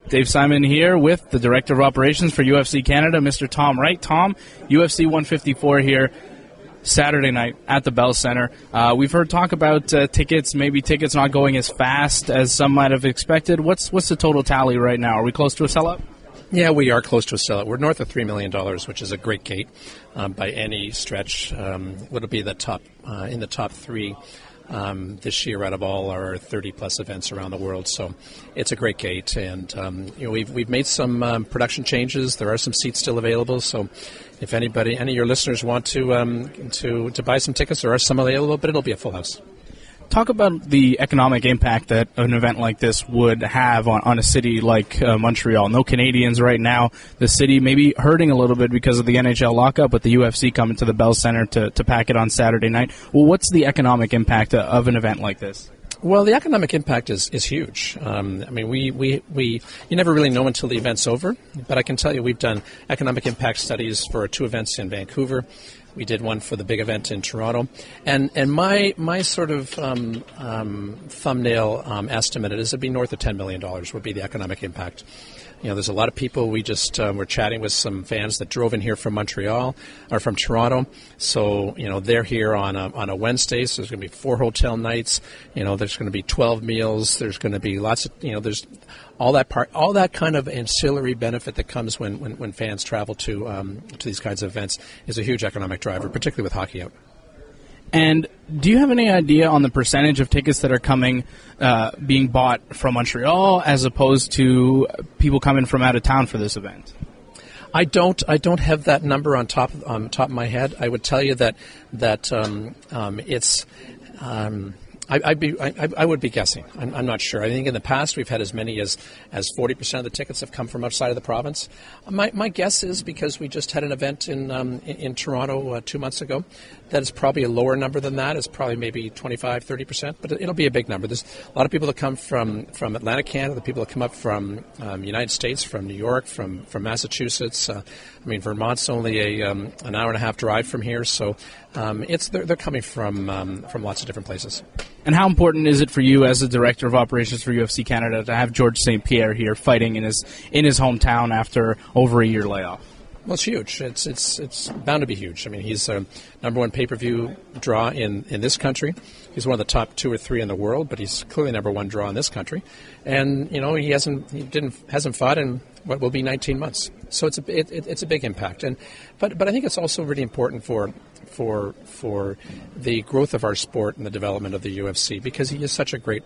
Dave Simon here with the Director of Operations for UFC Canada, Mr. Tom Wright. Tom, UFC 154 here Saturday night at the Bell Centre. We've heard talk about tickets, maybe tickets not going as fast as some might have expected. What's the total tally right now? Are we close to a sellout? Yeah, we are close to a sellout. We're north of $3 million, which is a great gate by any stretch. It'll be the top in the top three this year out of all our 30-plus events around the world. So it's a great gate, and we've made some production changes. There are some seats still available. So if any of your listeners want to buy some tickets, there are some available, but it'll be a full house. Talk about the economic impact that an event like this would have on a city like Montreal. No Canadians right now. The city may be hurting a little bit because of the NHL lockup, but the UFC coming to the Bell Centre to pack it on Saturday night. Well, what's the economic impact of an event like this? Well, the economic impact is huge. We you never really know until the event's over, but I can tell you we've done economic impact studies for 2 events in Vancouver. We did one for the big event in Toronto, and my sort of thumbnail estimate is it'd be north of $10 million would be the economic impact. There's a lot of people. We just were chatting with some fans that drove in here from Montreal or from Toronto. So they're here on a Wednesday. So there's going to be 4 hotel nights. There's going to be 12 meals. There's going to be lots of there's all that kind of ancillary benefit that comes when fans travel to these kinds of events is a huge economic driver, particularly with hockey out. And do you have any idea on the percentage of tickets that are coming, being bought from Montreal as opposed to people coming from out of town for this event? I don't have that number on top of my head. I would tell you that it's. I would be guessing. I'm not sure. I think in the past we've had as many as 40% of the tickets have come from outside of the province. My guess is because we just had an event in Toronto 2 months ago, that is probably a lower number than that. It's probably maybe 25-30%, but it'll be a big number. There's a lot of people that come from Atlantic Canada, the people that come up from the United States, from New York, from Massachusetts. Vermont's only an hour and a half drive from here, so they're coming from lots of different places. And how important is it for you as the Director of Operations for UFC Canada to have George St-Pierre here fighting in his hometown after over a year layoff? Well, it's huge. It's bound to be huge. He's a number 1 pay-per-view draw in this country. He's one of the top 2 or 3 in the world, but he's clearly number 1 draw in this country. And he hasn't fought in what will be 19 months. So it's a big impact. But I think it's also really important for the growth of our sport and the development of the UFC, because he is such a great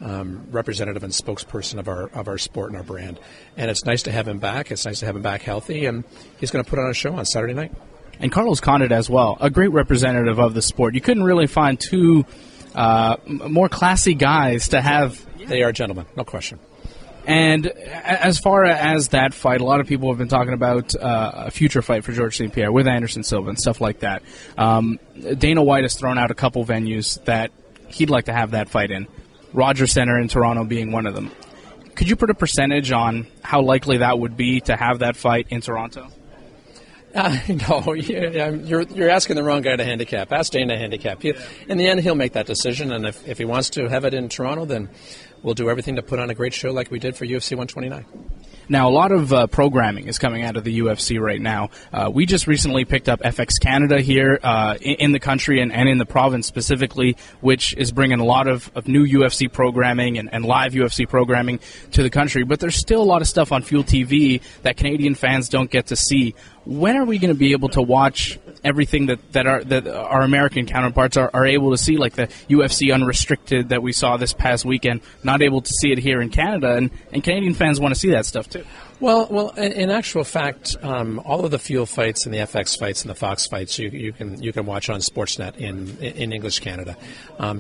representative and spokesperson of our sport and our brand. And it's nice to have him back. It's nice to have him back healthy, and he's going to put on a show on Saturday night. And Carlos Condit as well, a great representative of the sport. You couldn't really find 2 more classy guys to have. They are gentlemen, no question. And as far as that fight, a lot of people have been talking about a future fight for George St-Pierre with Anderson Silva and stuff like that. Dana White has thrown out a couple venues that he'd like to have that fight in, Rogers Centre in Toronto being one of them. Could you put a percentage on how likely that would be to have that fight in Toronto? No, you're asking the wrong guy to handicap. Ask Dana to handicap. In the end, he'll make that decision, and if he wants to have it in Toronto, then we'll do everything to put on a great show like we did for UFC 129. Now, a lot of programming is coming out of the UFC right now. We just recently picked up FX Canada here in the country and in the province specifically, which is bringing a lot of new UFC programming and live UFC programming to the country. But there's still a lot of stuff on Fuel TV that Canadian fans don't get to see. When are we going to be able to watch everything that our American counterparts are able to see, like the UFC Unrestricted that we saw this past weekend, not able to see it here in Canada, and Canadian fans want to see that stuff too? Well, in actual fact, all of the Fuel fights and the FX fights and the Fox fights you can watch on Sportsnet in English Canada.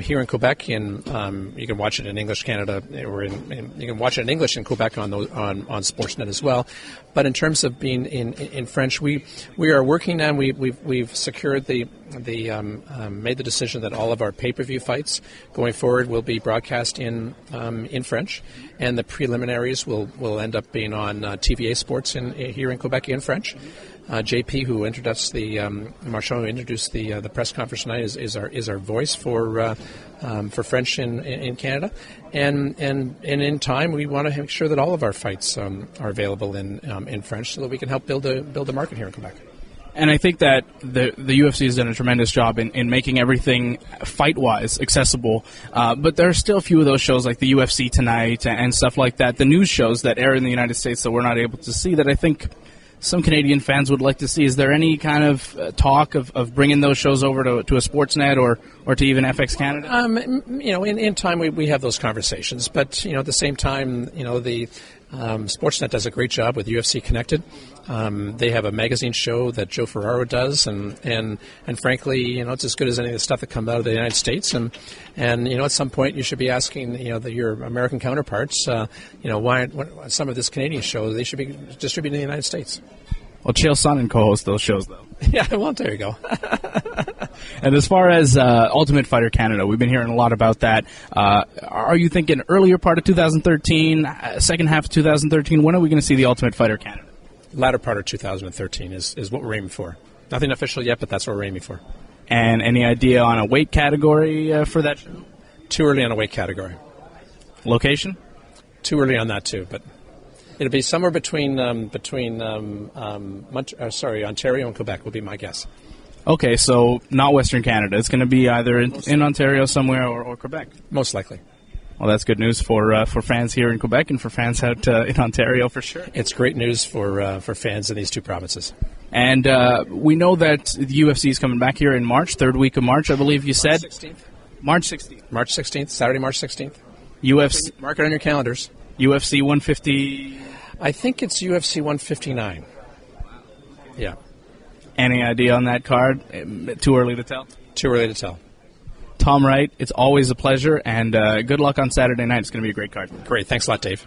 Here in Quebec, you can watch it in English Canada, or you can watch it in English in Quebec on Sportsnet as well. But in terms of being in French, we are working, and we've we've secured made the decision that all of our pay-per-view fights going forward will be broadcast in French, and the preliminaries will end up being on TVA Sports here in Quebec in French. JP, who introduced Marchand, who introduced the press conference tonight, is our voice for French in Canada, and in time we want to make sure that all of our fights are available in French, so that we can help build a market here in Quebec. And I think that the UFC has done a tremendous job in making everything fight-wise accessible. But there are still a few of those shows like the UFC Tonight and stuff like that, the news shows that air in the United States that we're not able to see, that I think some Canadian fans would like to see. Is there any kind of talk of bringing those shows over to a Sportsnet or to even FX Canada? In time we have those conversations, but at the same time, the Sportsnet does a great job with UFC Connected. They have a magazine show that Joe Ferraro does, and frankly, it's as good as any of the stuff that comes out of the United States. And at some point, you should be asking, your American counterparts, why some of this Canadian show they should be distributed in the United States. Well, Chael Sonnen co-hosts those shows, though. Yeah, well, there you go. And as far as Ultimate Fighter Canada, we've been hearing a lot about that. Are you thinking earlier part of 2013, second half of 2013? When are we going to see the Ultimate Fighter Canada? Latter part of 2013 is what we're aiming for. Nothing official yet, but that's what we're aiming for. And any idea on a weight category for that show? Too early on a weight category. Location? Too early on that too, but it'll be somewhere between Ontario and Quebec would be my guess. Okay, so not Western Canada. It's going to be either in Ontario somewhere or Quebec. Most likely. Well, that's good news for fans here in Quebec and for fans out in Ontario for sure. It's great news for fans in these two provinces. And we know that the UFC is coming back here in March, third week of March, I believe you said. March 16th. March 16th, Saturday, March 16th. UFC. Mark it on your calendars. UFC 150. I think it's UFC 159. Yeah. Any idea on that card? Too early to tell? Too early to tell. Tom Wright, it's always a pleasure, and good luck on Saturday night. It's going to be a great card. Great. Thanks a lot, Dave.